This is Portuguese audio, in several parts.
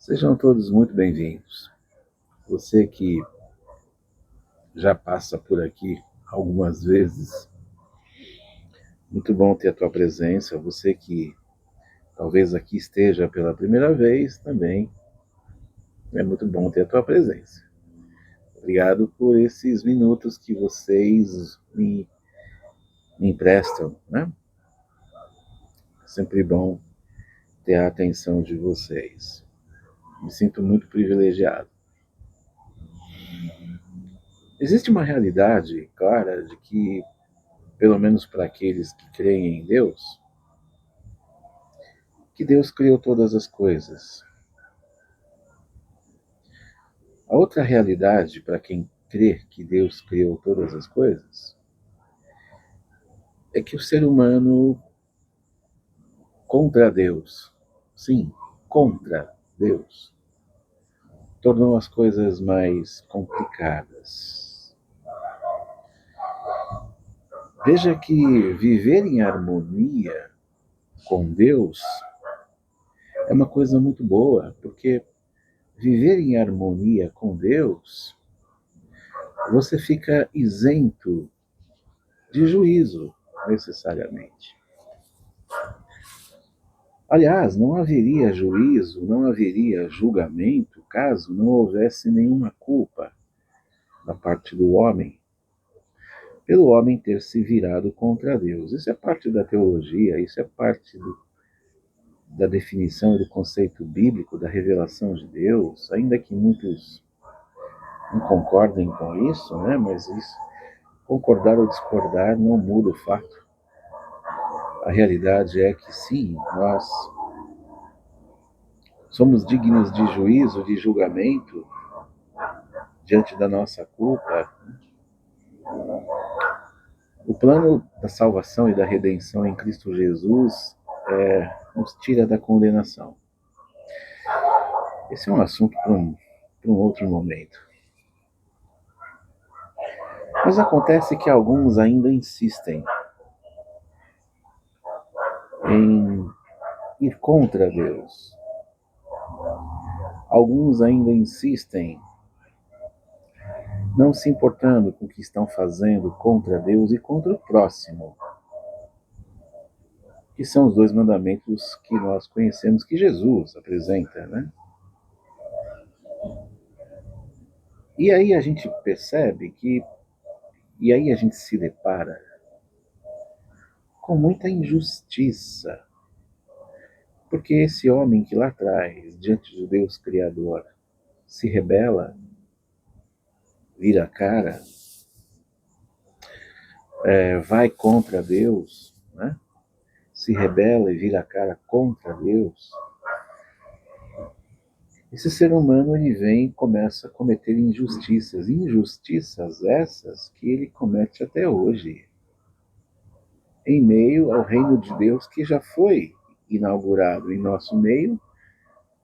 Sejam todos muito bem-vindos. Você que já passa por aqui algumas vezes, muito bom ter a tua presença. Você que talvez aqui esteja pela primeira vez também, é muito bom ter a tua presença. Obrigado por esses minutos que vocês me emprestam, né? É sempre bom ter a atenção de vocês. Me sinto muito privilegiado. Existe uma realidade clara de que, pelo menos para aqueles que creem em Deus, que Deus criou todas as coisas. A outra realidade, para quem crê que Deus criou todas as coisas, é que o ser humano, contra Deus, sim, contra Deus, tornou as coisas mais complicadas. Veja que viver em harmonia com Deus é uma coisa muito boa, porque viver em harmonia com Deus, você fica isento de juízo, necessariamente. Aliás, não haveria juízo, não haveria julgamento, caso não houvesse nenhuma culpa da parte do homem, pelo homem ter se virado contra Deus. Isso é parte da teologia, isso é parte da definição e do conceito bíblico da revelação de Deus, ainda que muitos não concordem com isso, né? Mas isso, concordar ou discordar não muda o fato. A realidade é que sim, nós somos dignos de juízo, de julgamento, diante da nossa culpa. O plano da salvação e da redenção em Cristo Jesus nos tira da condenação. Esse é um assunto para um outro momento. Mas acontece que alguns ainda insistem em ir contra Deus. Alguns ainda insistem não se importando com o que estão fazendo contra Deus e contra o próximo, que são os dois mandamentos que nós conhecemos que Jesus apresenta, né? E aí a gente percebe e aí a gente se depara com muita injustiça, porque esse homem que lá atrás, diante do Deus Criador, se rebela, vira a cara, vai contra Deus, né? Se rebela e vira a cara contra Deus. Esse ser humano, ele vem e começa a cometer injustiças essas que ele comete até hoje, em meio ao reino de Deus que já foi inaugurado em nosso meio.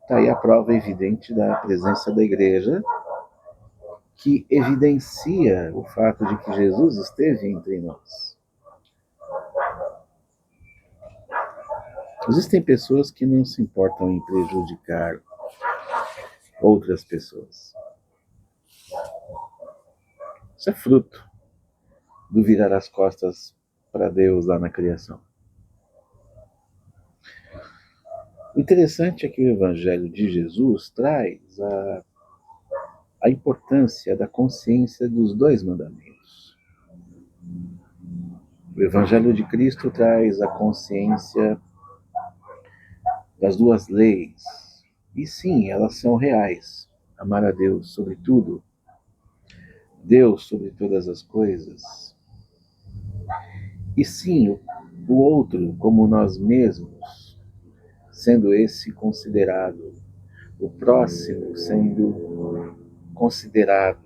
Está aí a prova evidente da presença da igreja, que evidencia o fato de que Jesus esteve entre nós. Existem pessoas que não se importam em prejudicar outras pessoas. Isso é fruto do virar as costas para Deus lá na criação. O interessante é que o Evangelho de Jesus traz a importância da consciência dos dois mandamentos. O Evangelho de Cristo traz a consciência das duas leis. E sim, elas são reais. Amar a Deus sobre tudo, Deus sobre todas as coisas. E sim, o outro como nós mesmos, sendo esse considerado, o próximo sendo considerado,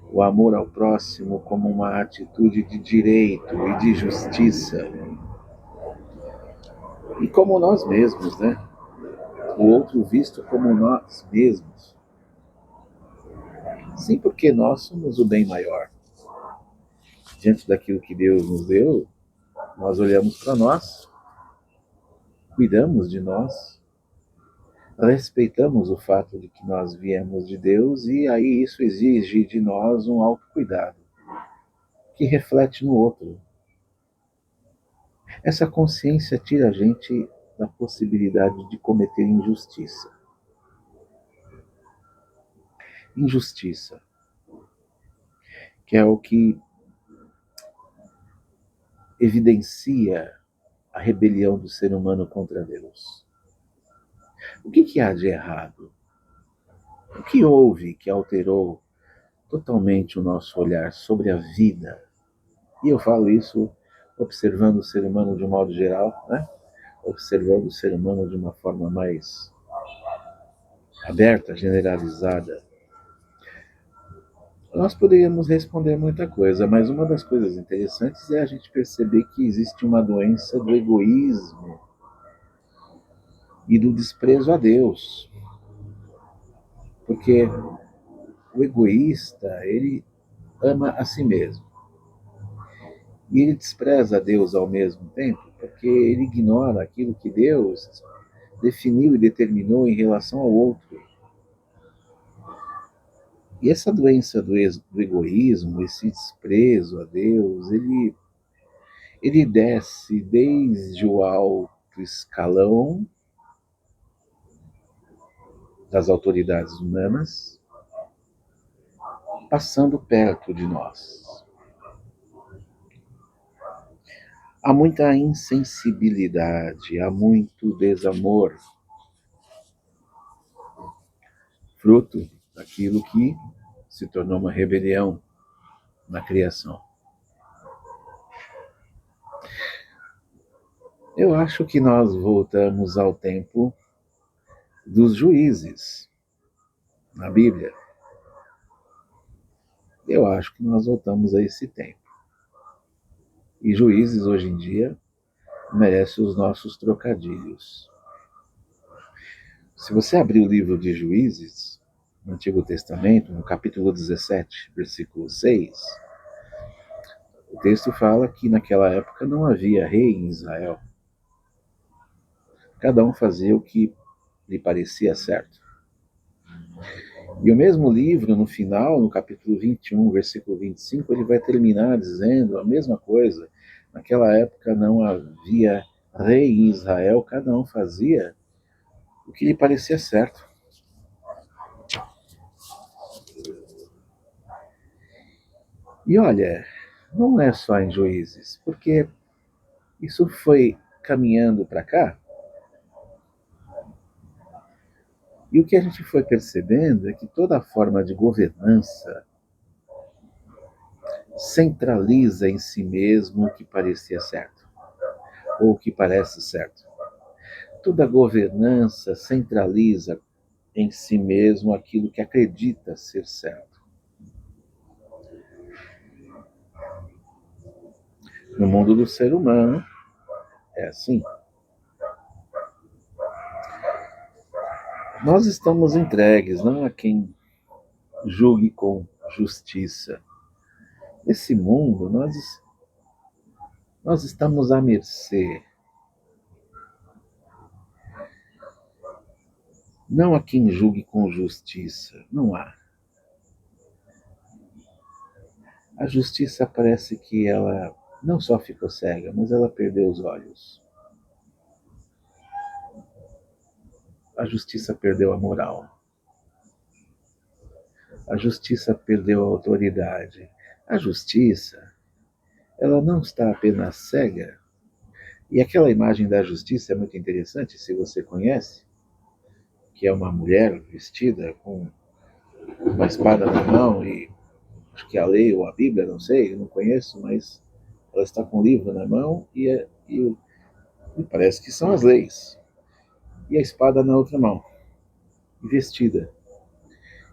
o amor ao próximo como uma atitude de direito e de justiça. E como nós mesmos, né? O outro visto como nós mesmos. Sim, porque nós somos o bem maior. Diante daquilo que Deus nos deu, nós olhamos para nós, cuidamos de nós, respeitamos o fato de que nós viemos de Deus e aí isso exige de nós um autocuidado que reflete no outro. Essa consciência tira a gente da possibilidade de cometer injustiça. Injustiça, que é o que evidencia a rebelião do ser humano contra Deus. O que há de errado? O que houve que alterou totalmente o nosso olhar sobre a vida? E eu falo isso observando o ser humano de um modo geral, né? Observando o ser humano de uma forma mais aberta, generalizada. Nós poderíamos responder muita coisa, mas uma das coisas interessantes é a gente perceber que existe uma doença do egoísmo e do desprezo a Deus. Porque o egoísta, ele ama a si mesmo. E ele despreza a Deus ao mesmo tempo, porque ele ignora aquilo que Deus definiu e determinou em relação ao outro. E essa doença do egoísmo, esse desprezo a Deus, ele desce desde o alto escalão das autoridades humanas, passando perto de nós. Há muita insensibilidade, há muito desamor, fruto daquilo que se tornou uma rebelião na criação. Eu acho que nós voltamos ao tempo dos juízes na Bíblia. Eu acho que nós voltamos a esse tempo. E juízes hoje em dia merecem os nossos trocadilhos. Se você abrir o livro de Juízes, no Antigo Testamento, no capítulo 17, versículo 6, o texto fala que naquela época não havia rei em Israel. Cada um fazia o que lhe parecia certo. E o mesmo livro, no final, no capítulo 21, versículo 25, ele vai terminar dizendo a mesma coisa. Naquela época não havia rei em Israel, cada um fazia o que lhe parecia certo. E olha, não é só em Juízes, porque isso foi caminhando para cá, e o que a gente foi percebendo é que toda forma de governança centraliza em si mesmo o que parecia certo, ou o que parece certo. Toda governança centraliza em si mesmo aquilo que acredita ser certo. No mundo do ser humano, é assim. Nós estamos entregues, não a quem julgue com justiça. Nesse mundo, nós estamos à mercê. Não a quem julgue com justiça, não há. A justiça parece que ela não só ficou cega, mas ela perdeu os olhos. A justiça perdeu a moral. A justiça perdeu a autoridade. A justiça, ela não está apenas cega. E aquela imagem da justiça é muito interessante, se você conhece, que é uma mulher vestida com uma espada na mão e acho que a lei ou a Bíblia, não sei, eu não conheço, mas ela está com um livro na mão e parece que são as leis. E a espada na outra mão, vestida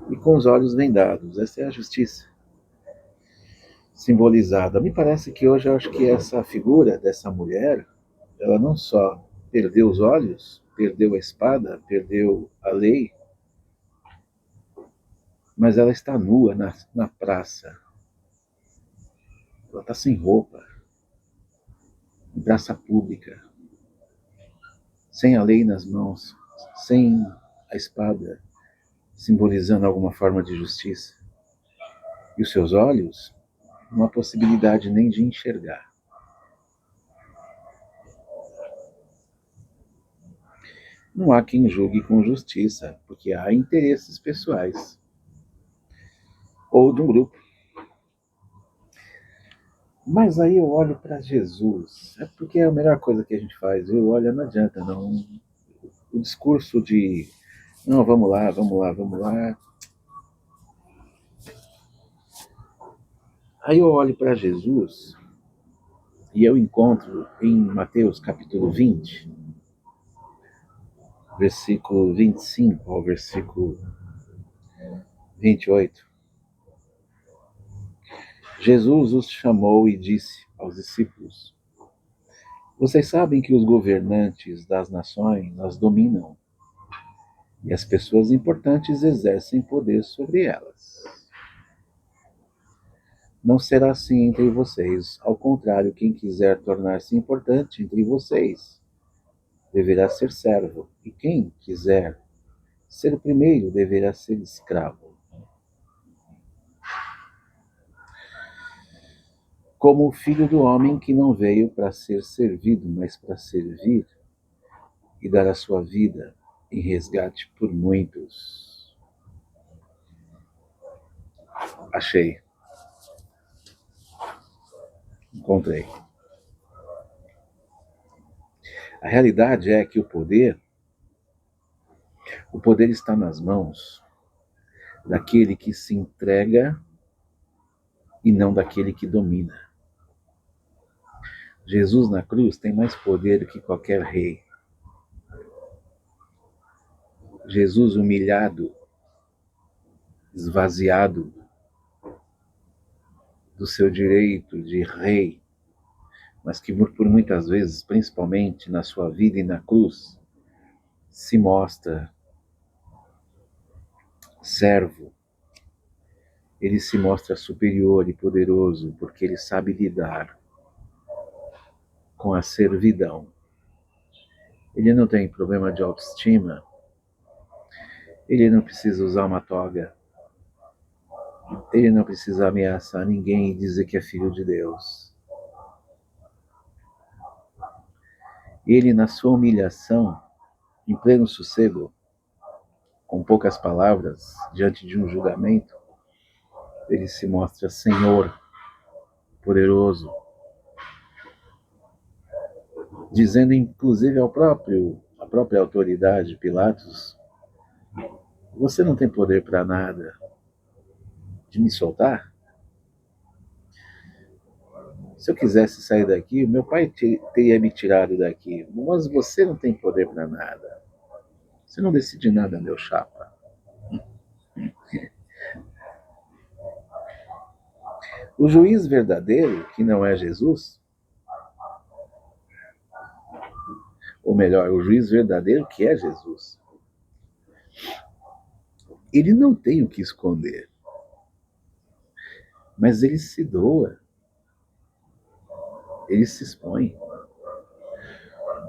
e com os olhos vendados. Essa é a justiça simbolizada. Me parece que hoje eu acho que essa figura dessa mulher, ela não só perdeu os olhos, perdeu a espada, perdeu a lei, mas ela está nua na praça. Ela está sem roupa, em praça pública, sem a lei nas mãos, sem a espada, simbolizando alguma forma de justiça. E os seus olhos, não há possibilidade nem de enxergar. Não há quem julgue com justiça, porque há interesses pessoais ou de um grupo. Mas aí eu olho para Jesus, é porque é a melhor coisa que a gente faz. Eu olho, não adianta, não. O discurso de, não, vamos lá, vamos lá, vamos lá. Aí eu olho para Jesus e eu encontro em Mateus capítulo 20, versículo 25 ao versículo 28. Jesus os chamou e disse aos discípulos: Vocês sabem que os governantes das nações as dominam e as pessoas importantes exercem poder sobre elas. Não será assim entre vocês. Ao contrário, quem quiser tornar-se importante entre vocês deverá ser servo, e quem quiser ser o primeiro deverá ser escravo. Como o filho do homem que não veio para ser servido, mas para servir e dar a sua vida em resgate por muitos. Achei. Encontrei. A realidade é que o poder está nas mãos daquele que se entrega e não daquele que domina. Jesus na cruz tem mais poder do que qualquer rei. Jesus humilhado, esvaziado do seu direito de rei, mas que por muitas vezes, principalmente na sua vida e na cruz, se mostra servo. Ele se mostra superior e poderoso porque ele sabe lidar com a servidão. Ele não tem problema de autoestima. Ele não precisa usar uma toga. Ele não precisa ameaçar ninguém e dizer que é filho de Deus. Ele, na sua humilhação, em pleno sossego, com poucas palavras, diante de um julgamento, ele se mostra Senhor, poderoso, dizendo inclusive à própria autoridade, Pilatos: você não tem poder para nada, de me soltar? Se eu quisesse sair daqui, meu pai teria me tirado daqui, mas você não tem poder para nada. Você não decide nada, meu chapa. O juiz verdadeiro, que não é Jesus, ou melhor, o juiz verdadeiro, que é Jesus, ele não tem o que esconder, mas ele se doa, ele se expõe.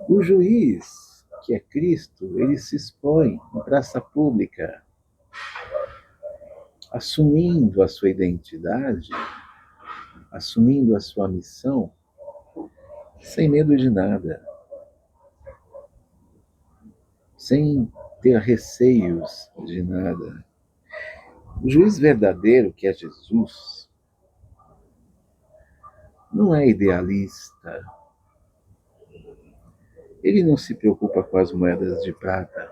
O juiz, que é Cristo, ele se expõe em praça pública, assumindo a sua identidade, assumindo a sua missão, sem medo de nada, sem ter receios de nada. O juiz verdadeiro, que é Jesus, não é idealista. Ele não se preocupa com as moedas de prata.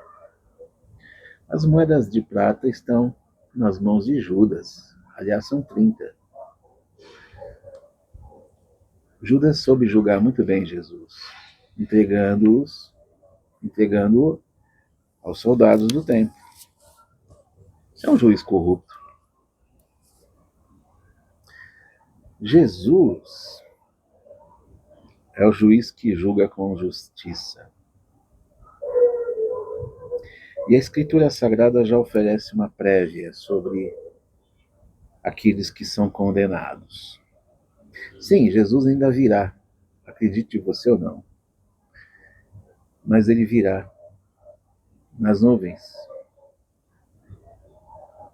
As moedas de prata estão nas mãos de Judas. Aliás, são 30. Judas soube julgar muito bem Jesus, entregando-o aos soldados do templo. Isso é um juiz corrupto. Jesus é o juiz que julga com justiça. E a Escritura Sagrada já oferece uma prévia sobre aqueles que são condenados. Sim, Jesus ainda virá, acredite você ou não, mas ele virá nas nuvens.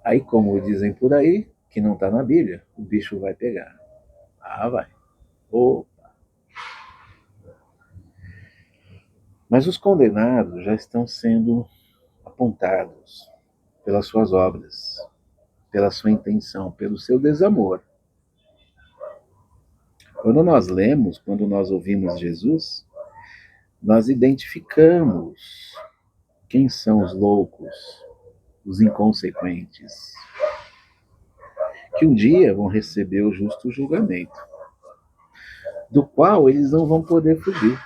Aí, como dizem por aí, que não está na Bíblia, o bicho vai pegar. Ah, vai. Oh. Mas os condenados já estão sendo apontados pelas suas obras, pela sua intenção, pelo seu desamor. Quando nós lemos, quando nós ouvimos Jesus, nós identificamos quem são os loucos, os inconsequentes, que um dia vão receber o justo julgamento, do qual eles não vão poder fugir,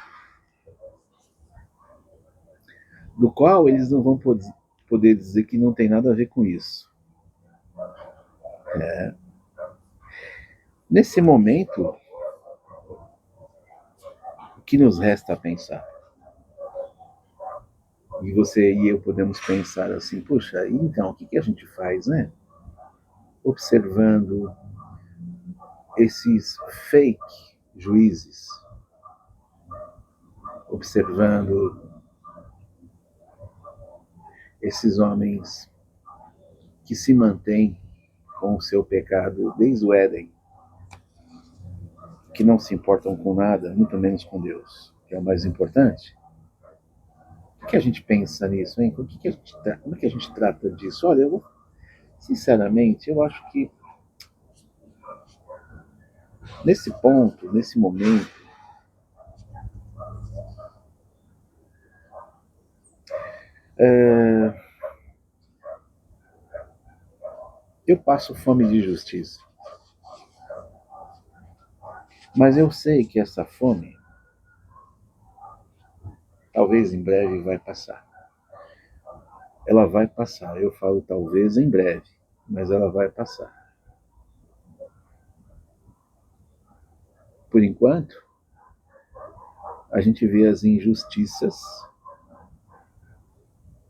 do qual eles não vão poder dizer que não tem nada a ver com isso. Nesse momento, o que nos resta a pensar? E você e eu podemos pensar assim, puxa, então, o que a gente faz, né? Observando esses fake juízes, observando esses homens que se mantêm com o seu pecado desde o Éden, que não se importam com nada, muito menos com Deus, que é o mais importante. O que a gente pensa nisso, hein? Como é que a gente trata disso? Olha, sinceramente, eu acho que nesse ponto, nesse momento, eu passo fome de justiça. Mas eu sei que essa fome, talvez em breve, vai passar. Ela vai passar. Eu falo talvez em breve, mas ela vai passar. Por enquanto, a gente vê as injustiças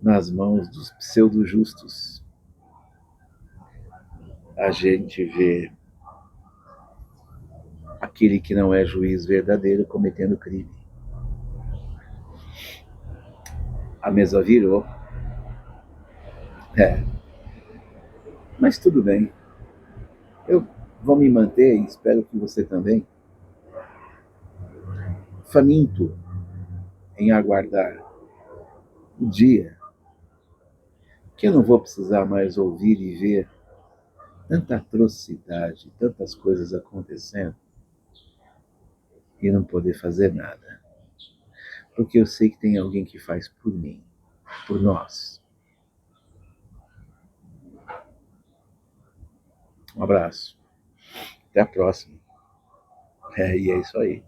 nas mãos dos pseudo-justos. A gente vê aquele que não é juiz verdadeiro cometendo crime. A mesa virou. É. Mas tudo bem. Eu vou me manter, e espero que você também, faminto em aguardar o dia que eu não vou precisar mais ouvir e ver tanta atrocidade, tantas coisas acontecendo e não poder fazer nada. Porque eu sei que tem alguém que faz por mim, por nós. Um abraço. Até a próxima. E é isso aí.